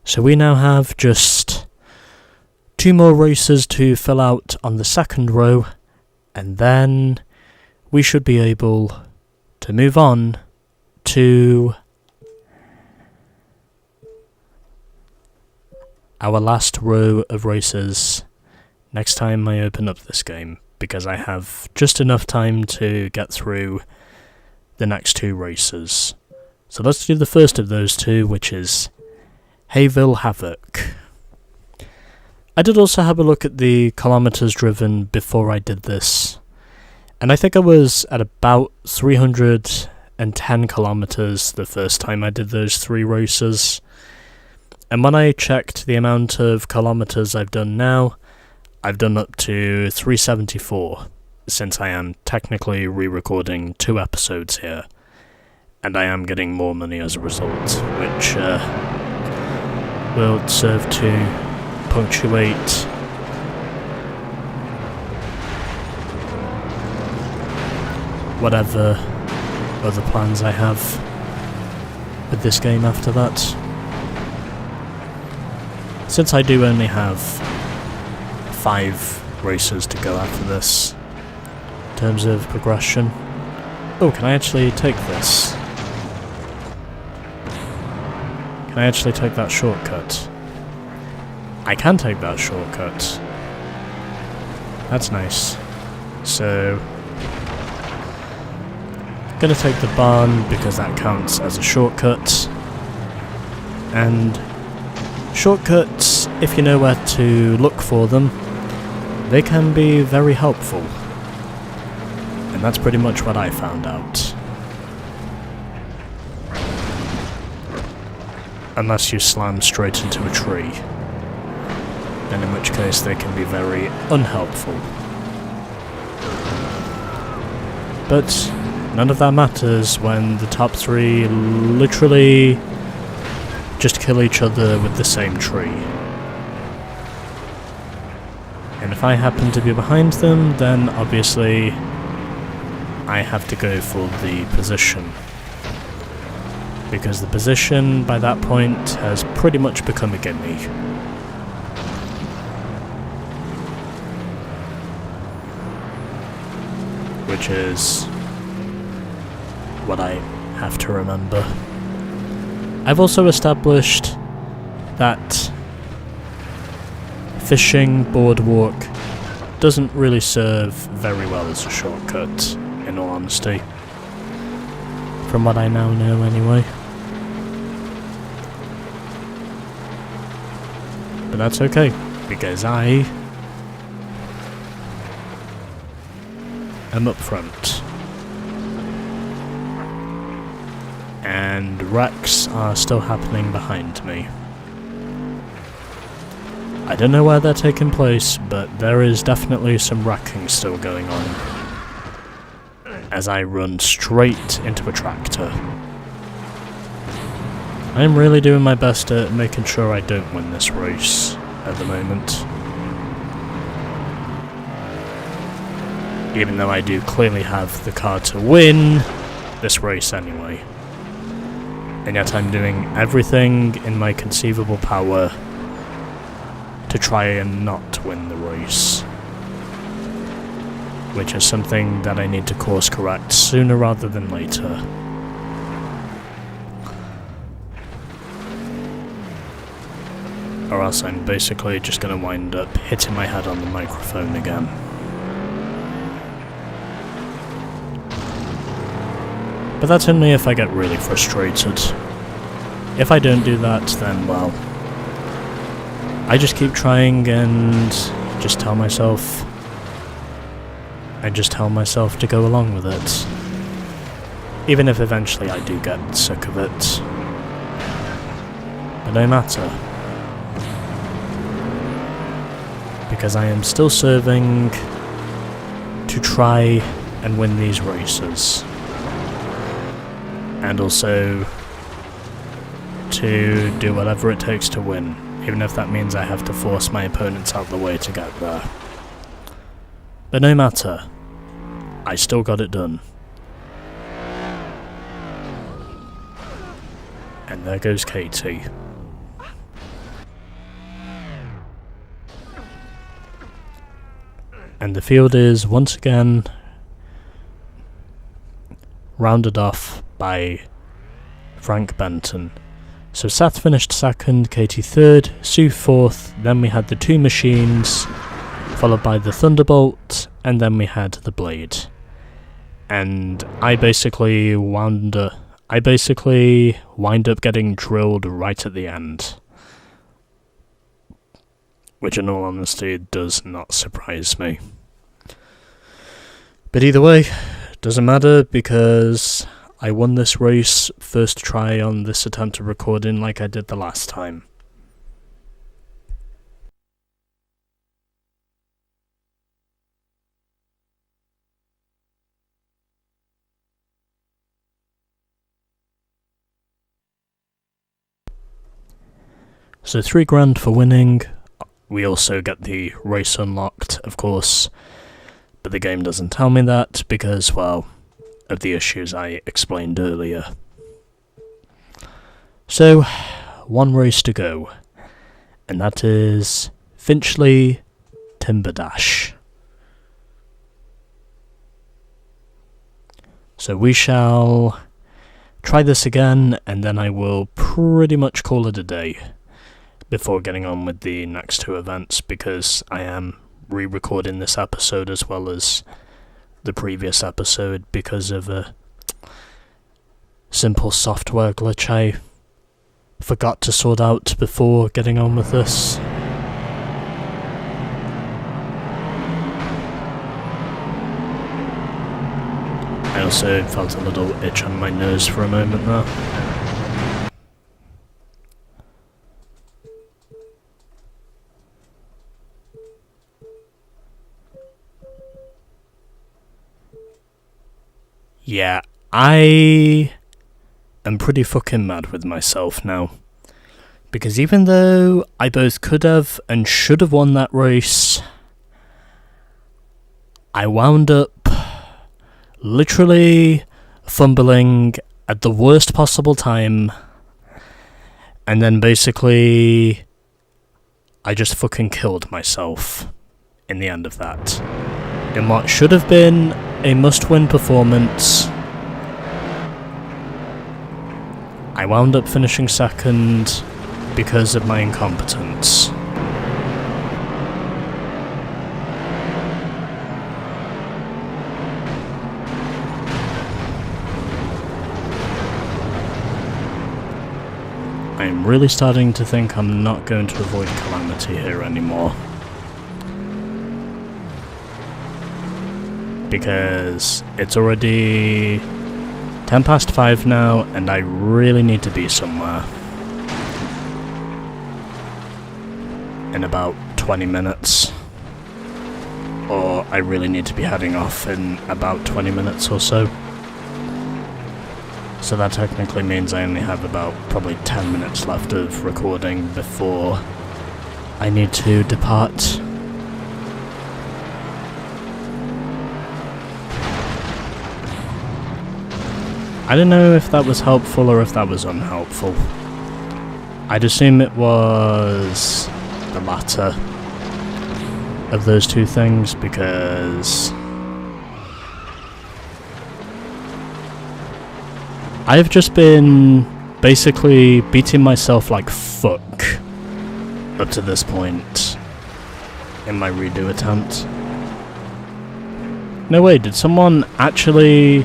So we now have just 2 more races to fill out on the second row, and then we should be able to move on to our last row of races next time I open up this game, because I have just enough time to get through the next 2 races. So let's do the first of those 2, which is Hayville Havoc. I did also have a look at the kilometers driven before I did this, and I think I was at about 310 kilometers the first time I did those 3 races. And when I checked the amount of kilometers I've done now, I've done up to 374, since I am technically re-recording 2 episodes here, and I am getting more money as a result, which will serve to punctuate whatever other plans I have with this game after that. Since I do only have 5 races to go after this, in terms of progression. Oh, can I actually take this? Can I actually take that shortcut? I can take that shortcut. That's nice. So, I'm gonna take the barn because that counts as a shortcut. And shortcuts, if you know where to look for them, they can be very helpful. And that's pretty much what I found out. Unless you slam straight into a tree, then in which case they can be very unhelpful. But none of that matters when the top 3 literally just kill each other with the same tree. And if I happen to be behind them, then obviously I have to go for the position. Because the position by that point has pretty much become a gimme. Which is what I have to remember. I've also established that fishing boardwalk doesn't really serve very well as a shortcut, in all honesty. From what I now know anyway. But that's okay, because I am up front. And wrecks are still happening behind me. I don't know where they're taking place, but there is definitely some wrecking still going on as I run straight into a tractor. I am really doing my best at making sure I don't win this race at the moment. Even though I do clearly have the car to win this race anyway. And yet I'm doing everything in my conceivable power to try and not win the race. Which is something that I need to course correct sooner rather than later. Or else I'm basically just going to wind up hitting my head on the microphone again. But that's only if I get really frustrated. If I don't do that, then, well, I just keep trying and just tell myself to go along with it. Even if eventually I do get sick of it. But no matter. Because I am still serving to try and win these races. And also to do whatever it takes to win, even if that means I have to force my opponents out of the way to get there. But no matter, I still got it done. And there goes Katie. And the field is once again rounded off by Frank Benton. So Seth finished second, Katie third, Sue fourth, then we had the two machines, followed by the Thunderbolt, and then we had the Blade. And I basically wind up getting drilled right at the end. Which in all honesty does not surprise me. But either way, doesn't matter because I won this race first try on this attempt at recording like I did the last time. So $3,000 for winning. We also get the race unlocked, of course, but the game doesn't tell me that because, well, of the issues I explained earlier. So, one race to go, and that is Finchley Timber Dash. So we shall try this again, and then I will pretty much call it a day before getting on with the next two events, because I am re-recording this episode as well as the previous episode because of a simple software glitch I forgot to sort out before getting on with this. I also felt a little itch on my nose for a moment there. Yeah, I am pretty fucking mad with myself now. Because even though I both could have and should have won that race, I wound up literally fumbling at the worst possible time, and then basically I just fucking killed myself in the end of that. In what should have been a must-win performance, I wound up finishing second because of my incompetence. I am really starting to think I'm not going to avoid calamity here anymore. Because it's already 10 past 5 now, and I really need to be somewhere in about 20 minutes. Or I really need to be heading off in about 20 minutes or so. So that technically means I only have about probably 10 minutes left of recording before I need to depart. I don't know if that was helpful or if that was unhelpful. I'd assume it was the latter of those two things, because I've just been basically beating myself like fuck up to this point in my redo attempt. No way, did someone actually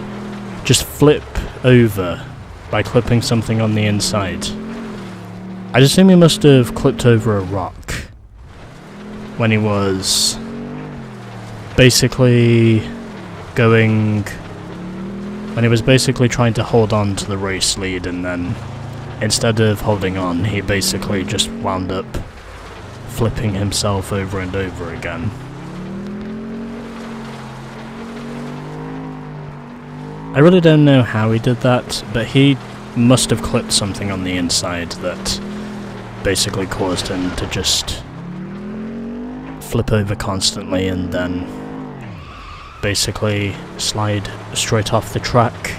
just flip over by clipping something on the inside? I'd assume he must have clipped over a rock when he was basically trying to hold on to the race lead, and then instead of holding on, he basically just wound up flipping himself over and over again. I really don't know how he did that, but he must have clipped something on the inside that basically caused him to just flip over constantly and then basically slide straight off the track.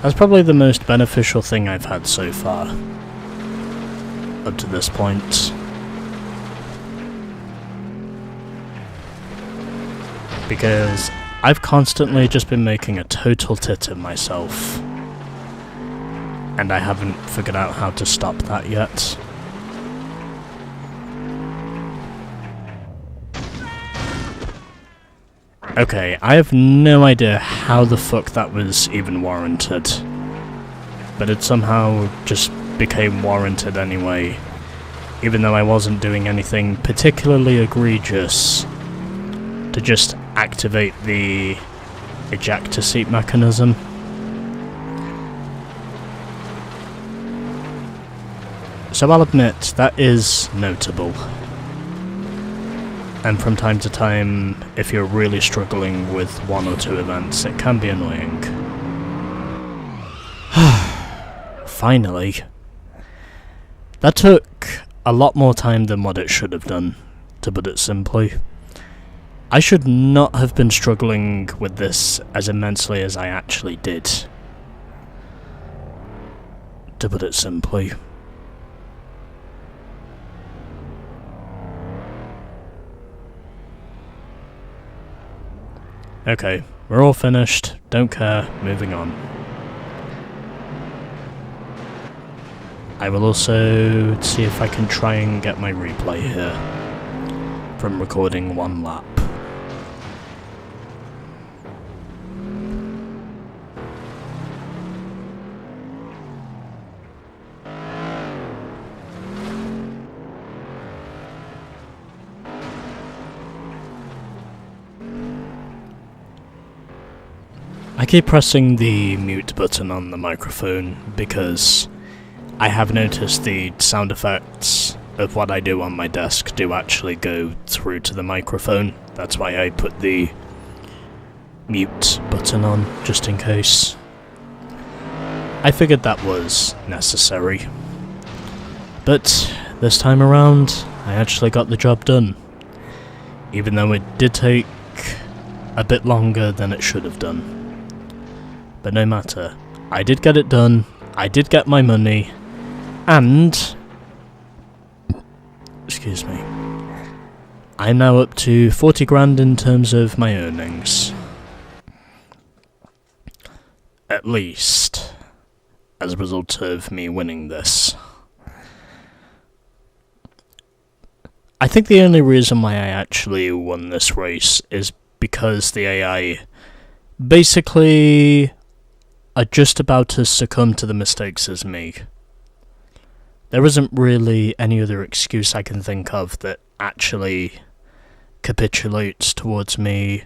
That's probably the most beneficial thing I've had so far up to this point. because I've constantly just been making a total tit of myself, and I haven't figured out how to stop that yet. Okay, I have no idea how the fuck that was even warranted, but it somehow just became warranted anyway, even though I wasn't doing anything particularly egregious to just activate the ejector seat mechanism. So I'll admit, that is notable. And from time to time, if you're really struggling with one or two events, it can be annoying. Finally. That took a lot more time than what it should have done, to put it simply. I should not have been struggling with this as immensely as I actually did, to put it simply. Okay, we're all finished, don't care, moving on. I will also see if I can try and get my replay here from recording one lap. I keep pressing the mute button on the microphone because I have noticed the sound effects of what I do on my desk do actually go through to the microphone. That's why I put the mute button on, just in case. I figured that was necessary. But this time around, I actually got the job done. Even though it did take a bit longer than it should have done. But no matter, I did get it done, I did get my money, and... excuse me. I'm now up to 40 grand in terms of my earnings. At least, as a result of me winning this. I think the only reason why I actually won this race is because the AI basically are just about to succumb to the mistakes as me. There isn't really any other excuse I can think of that actually capitulates towards me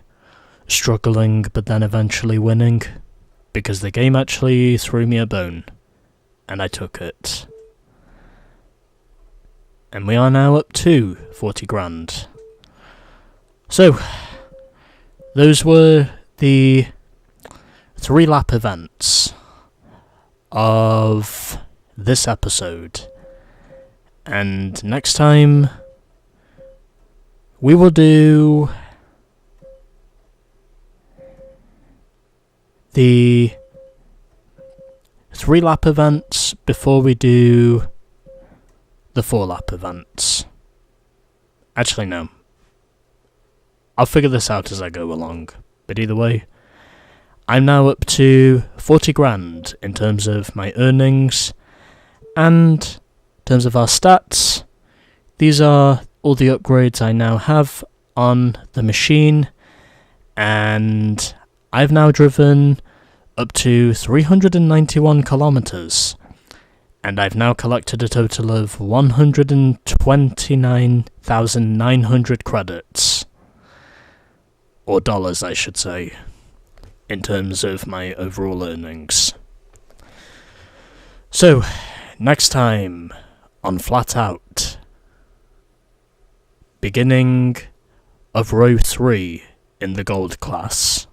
struggling but then eventually winning, because the game actually threw me a bone, and I took it. And we are now up to 40 grand. So, those were the 3-lap events of this episode. And next time, we will do the 3-lap events before we do the 4-lap events. Actually, no. I'll figure this out as I go along. But either way, I'm now up to 40 grand in terms of my earnings, and in terms of our stats, these are all the upgrades I now have on the machine, and I've now driven up to 391 kilometers, and I've now collected a total of 129,900 credits, or dollars I should say, in terms of my overall earnings. So, next time on FlatOut, beginning of row 3 in the gold class.